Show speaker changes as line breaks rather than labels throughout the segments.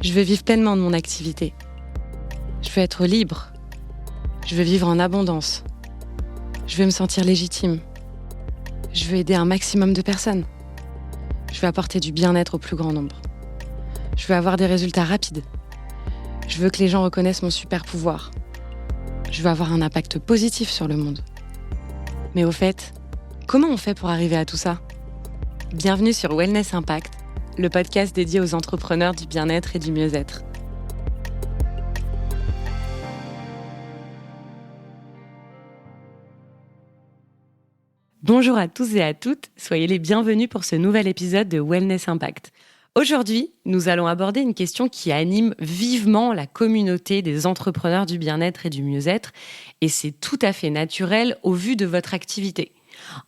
Je veux vivre pleinement de mon activité. Je veux être libre. Je veux vivre en abondance. Je veux me sentir légitime. Je veux aider un maximum de personnes. Je veux apporter du bien-être au plus grand nombre. Je veux avoir des résultats rapides. Je veux que les gens reconnaissent mon super pouvoir. Je veux avoir un impact positif sur le monde. Mais au fait, comment on fait pour arriver à tout ça ? Bienvenue sur Wellness Impact, le podcast dédié aux entrepreneurs du bien-être et du mieux-être. Bonjour à tous et à toutes, soyez les bienvenus pour ce nouvel épisode de Wellness Impact. Aujourd'hui, nous allons aborder une question qui anime vivement la communauté des entrepreneurs du bien-être et du mieux-être, et c'est tout à fait naturel au vu de votre activité.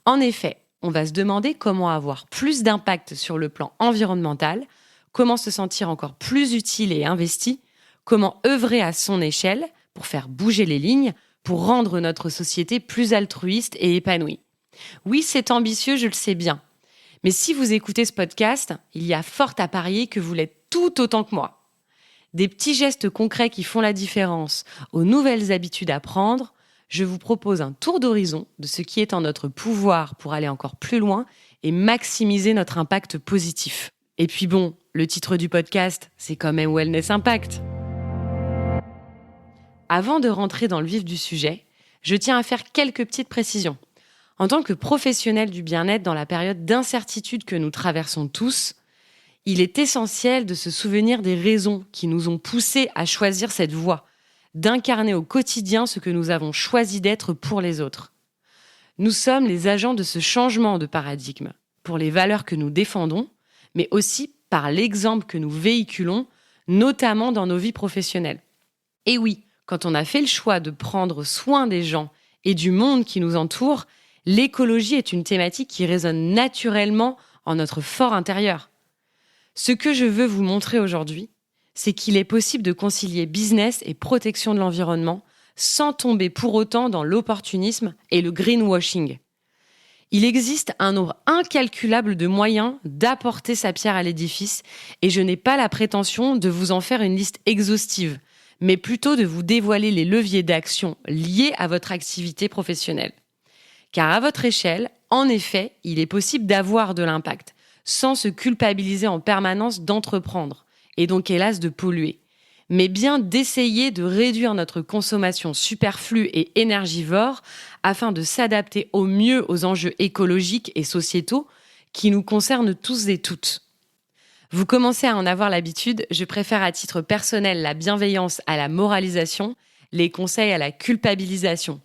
En effet, on va se demander comment avoir plus d'impact sur le plan environnemental, comment se sentir encore plus utile et investi, comment œuvrer à son échelle pour faire bouger les lignes, pour rendre notre société plus altruiste et épanouie. Oui, c'est ambitieux, je le sais bien. Mais si vous écoutez ce podcast, il y a fort à parier que vous l'êtes tout autant que moi. Des petits gestes concrets qui font la différence, aux nouvelles habitudes à prendre, je vous propose un tour d'horizon de ce qui est en notre pouvoir pour aller encore plus loin et maximiser notre impact positif. Et puis bon, le titre du podcast, c'est quand même Wellness Impact. Avant de rentrer dans le vif du sujet, je tiens à faire quelques petites précisions. En tant que professionnel du bien-être dans la période d'incertitude que nous traversons tous, il est essentiel de se souvenir des raisons qui nous ont poussés à choisir cette voie, d'incarner au quotidien ce que nous avons choisi d'être pour les autres. Nous sommes les agents de ce changement de paradigme, pour les valeurs que nous défendons, mais aussi par l'exemple que nous véhiculons, notamment dans nos vies professionnelles. Et oui, quand on a fait le choix de prendre soin des gens et du monde qui nous entoure, l'écologie est une thématique qui résonne naturellement en notre fort intérieur. Ce que je veux vous montrer aujourd'hui, c'est qu'il est possible de concilier business et protection de l'environnement sans tomber pour autant dans l'opportunisme et le greenwashing. Il existe un nombre incalculable de moyens d'apporter sa pierre à l'édifice et je n'ai pas la prétention de vous en faire une liste exhaustive, mais plutôt de vous dévoiler les leviers d'action liés à votre activité professionnelle. Car à votre échelle, en effet, il est possible d'avoir de l'impact, sans se culpabiliser en permanence d'entreprendre, et donc hélas de polluer, mais bien d'essayer de réduire notre consommation superflue et énergivore afin de s'adapter au mieux aux enjeux écologiques et sociétaux qui nous concernent tous et toutes. Vous commencez à en avoir l'habitude, je préfère à titre personnel la bienveillance à la moralisation, les conseils à la culpabilisation.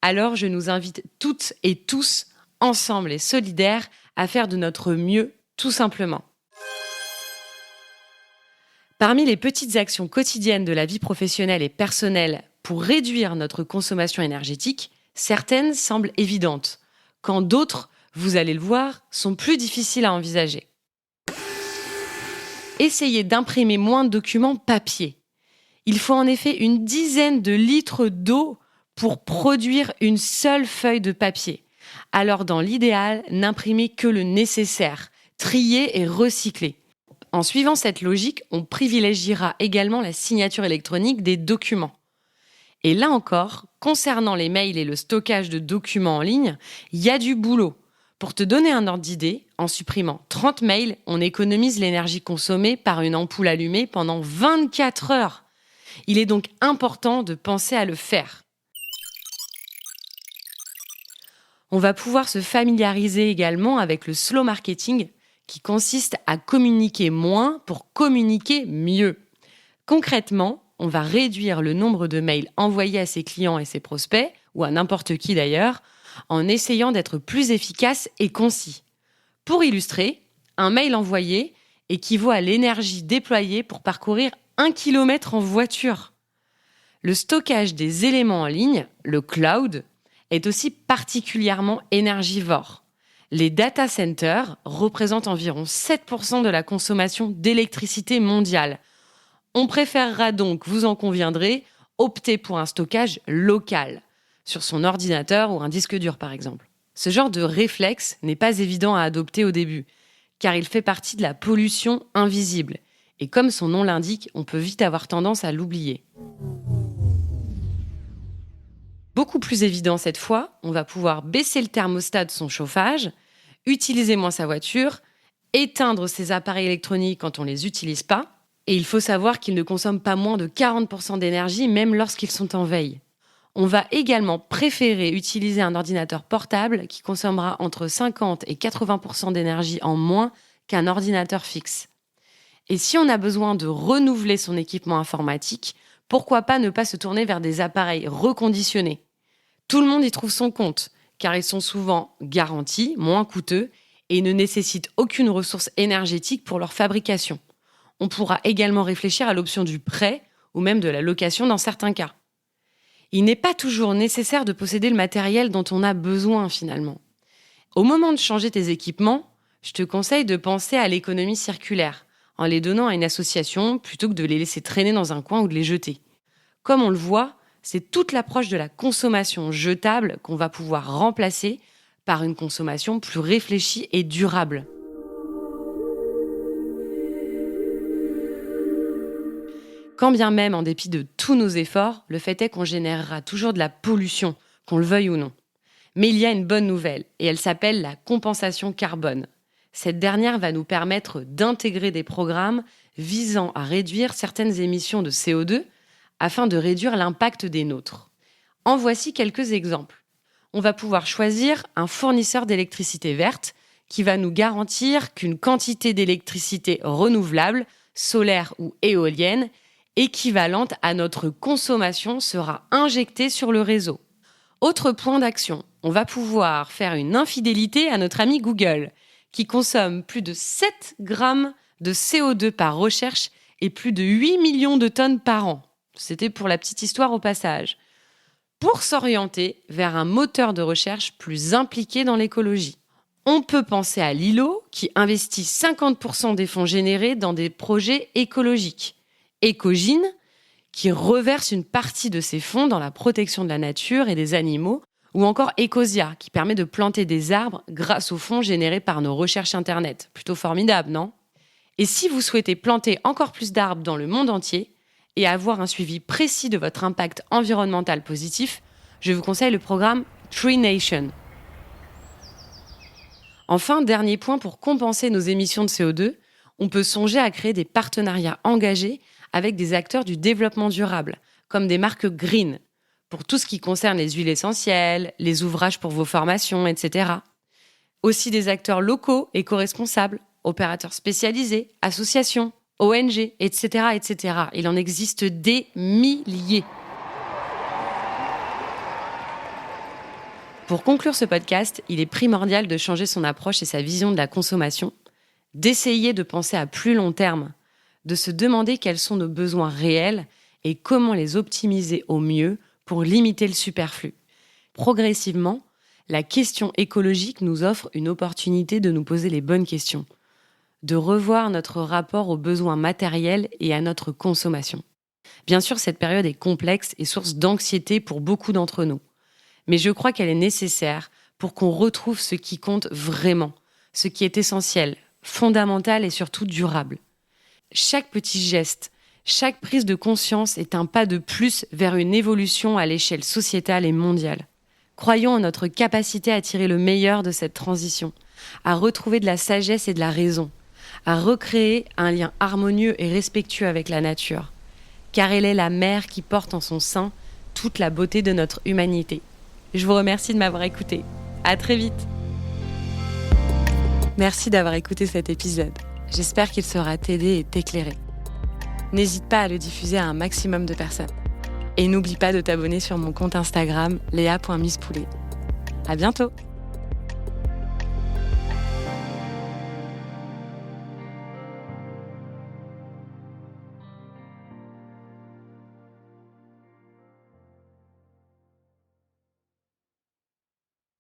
Alors je nous invite toutes et tous, ensemble et solidaires, à faire de notre mieux, tout simplement. Parmi les petites actions quotidiennes de la vie professionnelle et personnelle pour réduire notre consommation énergétique, certaines semblent évidentes, quand d'autres, vous allez le voir, sont plus difficiles à envisager. Essayez d'imprimer moins de documents papier. Il faut en effet une dizaine de litres d'eau pour produire une seule feuille de papier. Alors dans l'idéal, n'imprimez que le nécessaire, triez et recyclez. En suivant cette logique, on privilégiera également la signature électronique des documents. Et là encore, concernant les mails et le stockage de documents en ligne, il y a du boulot. Pour te donner un ordre d'idée, en supprimant 30 mails, on économise l'énergie consommée par une ampoule allumée pendant 24 heures. Il est donc important de penser à le faire. On va pouvoir se familiariser également avec le slow marketing, qui consiste à communiquer moins pour communiquer mieux. Concrètement, on va réduire le nombre de mails envoyés à ses clients et ses prospects, ou à n'importe qui d'ailleurs, en essayant d'être plus efficace et concis. Pour illustrer, un mail envoyé équivaut à l'énergie déployée pour parcourir 1 kilomètre en voiture. Le stockage des éléments en ligne, le cloud, est aussi particulièrement énergivore. Les data centers représentent environ 7% de la consommation d'électricité mondiale. On préférera donc, vous en conviendrez, opter pour un stockage local, sur son ordinateur ou un disque dur par exemple. Ce genre de réflexe n'est pas évident à adopter au début, car il fait partie de la pollution invisible Et comme son nom l'indique, on peut vite avoir tendance à l'oublier. Beaucoup plus évident cette fois, on va pouvoir baisser le thermostat de son chauffage, utiliser moins sa voiture, éteindre ses appareils électroniques quand on ne les utilise pas. Et il faut savoir qu'ils ne consomment pas moins de 40% d'énergie, même lorsqu'ils sont en veille. On va également préférer utiliser un ordinateur portable qui consommera entre 50 et 80% d'énergie en moins qu'un ordinateur fixe. Et si on a besoin de renouveler son équipement informatique, pourquoi pas ne pas se tourner vers des appareils reconditionnés ? Tout le monde y trouve son compte, car ils sont souvent garantis, moins coûteux, et ne nécessitent aucune ressource énergétique pour leur fabrication. On pourra également réfléchir à l'option du prêt ou même de la location dans certains cas. Il n'est pas toujours nécessaire de posséder le matériel dont on a besoin finalement. Au moment de changer tes équipements, je te conseille de penser à l'économie circulaire, en les donnant à une association plutôt que de les laisser traîner dans un coin ou de les jeter. Comme on le voit, c'est toute l'approche de la consommation jetable qu'on va pouvoir remplacer par une consommation plus réfléchie et durable. Quand bien même, en dépit de tous nos efforts, le fait est qu'on générera toujours de la pollution, qu'on le veuille ou non. Mais il y a une bonne nouvelle, et elle s'appelle la compensation carbone. Cette dernière va nous permettre d'intégrer des programmes visant à réduire certaines émissions de CO2 afin de réduire l'impact des nôtres. En voici quelques exemples. On va pouvoir choisir un fournisseur d'électricité verte qui va nous garantir qu'une quantité d'électricité renouvelable, solaire ou éolienne, équivalente à notre consommation sera injectée sur le réseau. Autre point d'action, on va pouvoir faire une infidélité à notre ami Google, qui consomme plus de 7 grammes de CO2 par recherche et plus de 8 millions de tonnes par an. C'était pour la petite histoire au passage. Pour s'orienter vers un moteur de recherche plus impliqué dans l'écologie. On peut penser à Lilo, qui investit 50% des fonds générés dans des projets écologiques. Ecogine, qui reverse une partie de ses fonds dans la protection de la nature et des animaux, ou encore Ecosia, qui permet de planter des arbres grâce aux fonds générés par nos recherches Internet. Plutôt formidable, non ? Et si vous souhaitez planter encore plus d'arbres dans le monde entier et avoir un suivi précis de votre impact environnemental positif, je vous conseille le programme Tree Nation. Enfin, dernier point, pour compenser nos émissions de CO2, on peut songer à créer des partenariats engagés avec des acteurs du développement durable, comme des marques green, pour tout ce qui concerne les huiles essentielles, les ouvrages pour vos formations, etc. Aussi des acteurs locaux, éco-responsables, opérateurs spécialisés, associations, ONG, etc., etc. Il en existe des milliers. Pour conclure ce podcast, il est primordial de changer son approche et sa vision de la consommation, d'essayer de penser à plus long terme, de se demander quels sont nos besoins réels et comment les optimiser au mieux pour limiter le superflu. Progressivement, la question écologique nous offre une opportunité de nous poser les bonnes questions, de revoir notre rapport aux besoins matériels et à notre consommation. Bien sûr, cette période est complexe et source d'anxiété pour beaucoup d'entre nous. Mais je crois qu'elle est nécessaire pour qu'on retrouve ce qui compte vraiment, ce qui est essentiel, fondamental et surtout durable. Chaque petit geste, chaque prise de conscience est un pas de plus vers une évolution à l'échelle sociétale et mondiale. Croyons en notre capacité à tirer le meilleur de cette transition, à retrouver de la sagesse et de la raison, à recréer un lien harmonieux et respectueux avec la nature, car elle est la mère qui porte en son sein toute la beauté de notre humanité. Je vous remercie de m'avoir écouté. À très vite. Merci d'avoir écouté cet épisode. J'espère qu'il saura t'aider et t'éclairer. N'hésite pas à le diffuser à un maximum de personnes. Et n'oublie pas de t'abonner sur mon compte Instagram, lea.misspoulet. À bientôt!